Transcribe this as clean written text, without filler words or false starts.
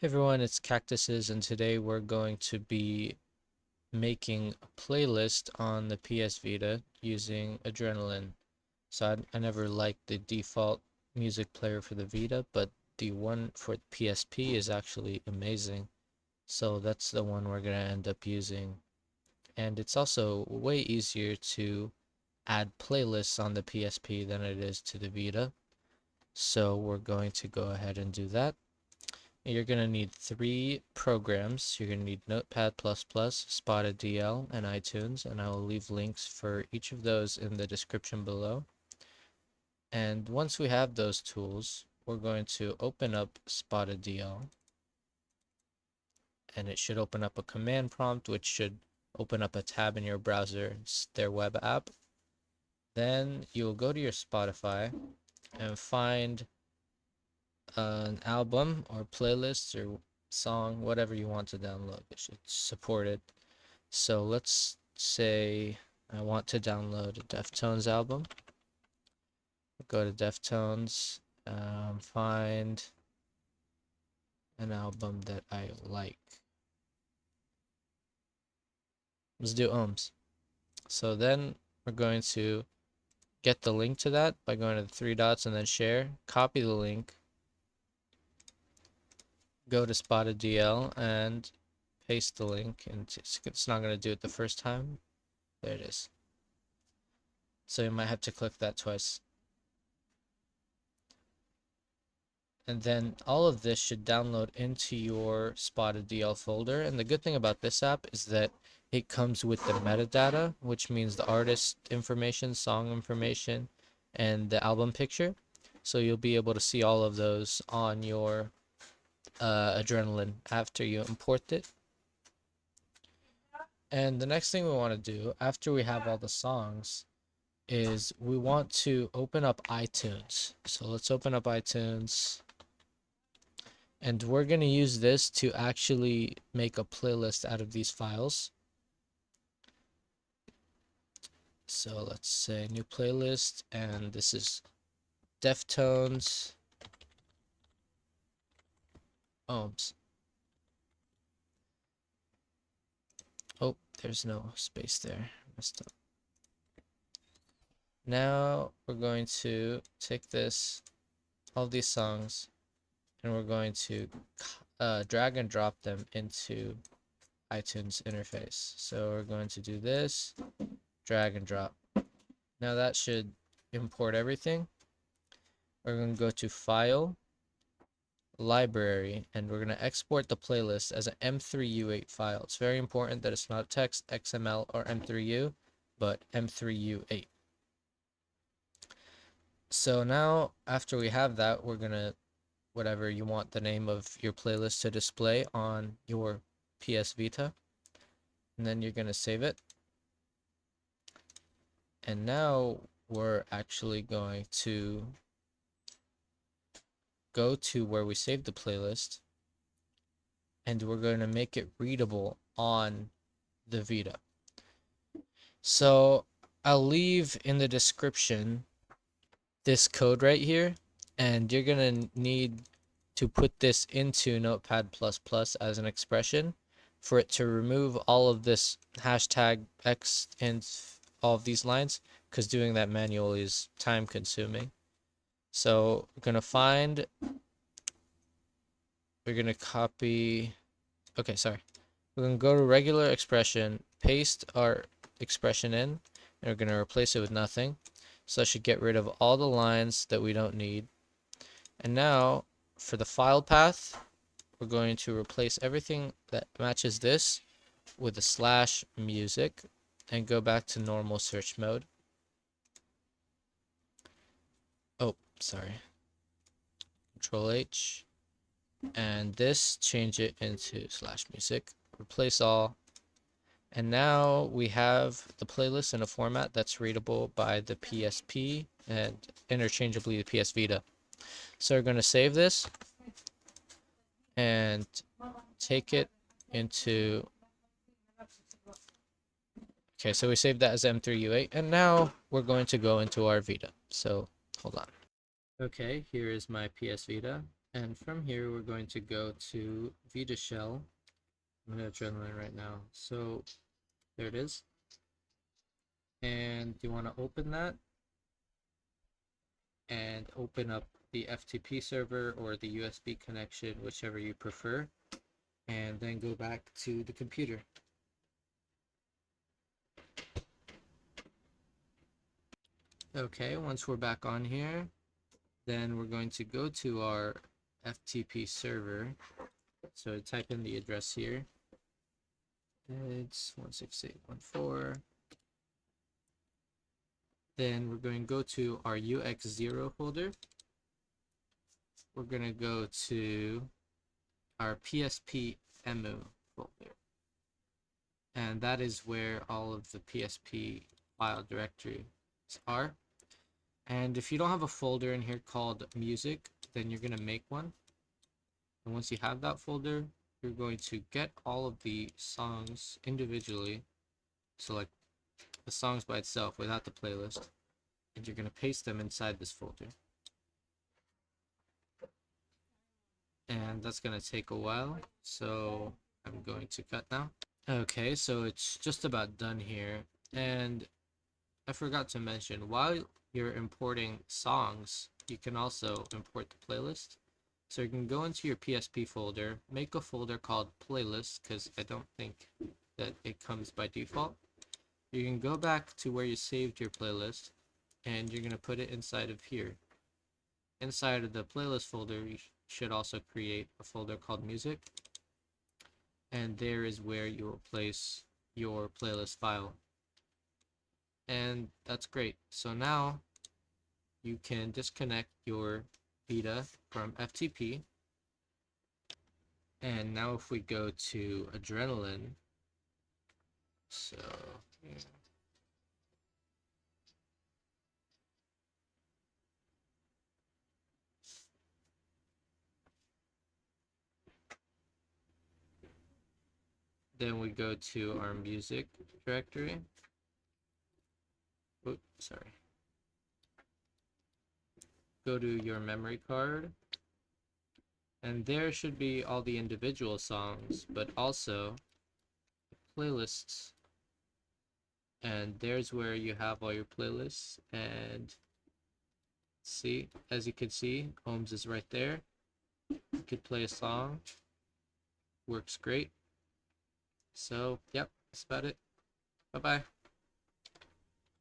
Hey everyone, it's Cactuses, and today we're going to be making a playlist on the PS Vita using Adrenaline. So I never liked the default music player for the Vita, but the one for PSP is actually amazing. So that's the one we're going to end up using. And it's also way easier to add playlists on the PSP than it is to the Vita. So we're going to go ahead and do that. You're going to need three programs. You're going to need NOTEPAD++, Spotted DL, and iTunes, and I will leave links for each of those in the description below. And once we have those tools, we're going to open up Spotted DL, and it should open up a command prompt, which should open up a tab in your browser, their web app. Then you will go to your Spotify and find an album or playlist or song, whatever you want to download. It should support it. So let's say I want to download a Deftones album. Go to Deftones, find an album that I like. Let's do Ohms. So then we're going to get the link to that by going to the three dots and then share. Copy the link, go to Spotted DL and paste the link. And it's not going to do it the first time. There it is. So you might have to click that twice. And then all of this should download into your Spotted DL folder. And the good thing about this app is that it comes with the metadata, which means the artist information, song information, and the album picture. So you'll be able to see all of those on your Adrenaline after you import it. And the next thing we want to do after we have all the songs is we want to open up iTunes. So let's open up iTunes. And we're going to use this to actually make a playlist out of these files. So let's say new playlist, and this is Deftones Ohms. Oh, there's no space there. Messed up. Now we're going to take all these songs, and we're going to drag and drop them into iTunes interface. So we're going to do this, drag and drop. Now that should import everything. We're going to go to File, Library, and we're going to export the playlist as an M3U8 file. It's very important that it's not text, XML, or M3U, but M3U8. So now, after we have that, we're going to, whatever you want the name of your playlist to display on your PS Vita, and then you're going to save it. And now we're actually going to go to where we saved the playlist, and we're going to make it readable on the Vita. So I'll leave in the description this code right here, and you're going to need to put this into Notepad++ as an expression for it to remove all of this hashtag X and all of these lines, because doing that manually is time consuming. So we're going to copy, okay, sorry. We're going to go to regular expression, paste our expression in, and we're going to replace it with nothing. So that should get rid of all the lines that we don't need. And now for the file path, we're going to replace everything that matches this with a /music and go back to normal search mode. Oh, sorry. Control H. And this, change it into /music. Replace all. And now we have the playlist in a format that's readable by the PSP and interchangeably the PS Vita. So we're going to save this and take it into, okay, so we saved that as M3U8, and now we're going to go into our Vita. So hold on. Okay, here is my PS Vita, And from here, we're going to go to Vita shell. I'm going to adrenaline right now. So there it is. And you want to open that and open up the FTP server or the USB connection, whichever you prefer, and then go back to the computer. Okay, once we're back on here, then we're going to go to our FTP server. So type in the address here. It's 168.14. Then we're going to go to our UX0 folder. We're going to go to our PSP emu folder. And that is where all of the PSP file directories are. And if you don't have a folder in here called music, then you're going to make one. And once you have that folder, you're going to get all of the songs individually. So like the songs by itself without the playlist. And you're going to paste them inside this folder. And that's going to take a while. So I'm going to cut now. Okay, so it's just about done here. And I forgot to mention, while you're importing songs, you can also import the playlist. So you can go into your PSP folder, make a folder called playlist, because I don't think that it comes by default. You can go back to where you saved your playlist, and you're going to put it inside of here. Inside of the playlist folder, you should also create a folder called music. And there is where you will place your playlist file. And that's great. So now you can disconnect your Vita from FTP. And now if we go to adrenaline, so yeah. Then we go to our music directory. Oops, sorry. Go to your memory card. And there should be all the individual songs, but also playlists. And there's where you have all your playlists. And see, as you can see, Ohms is right there. You could play a song. Works great. So, yep, that's about it. Bye-bye.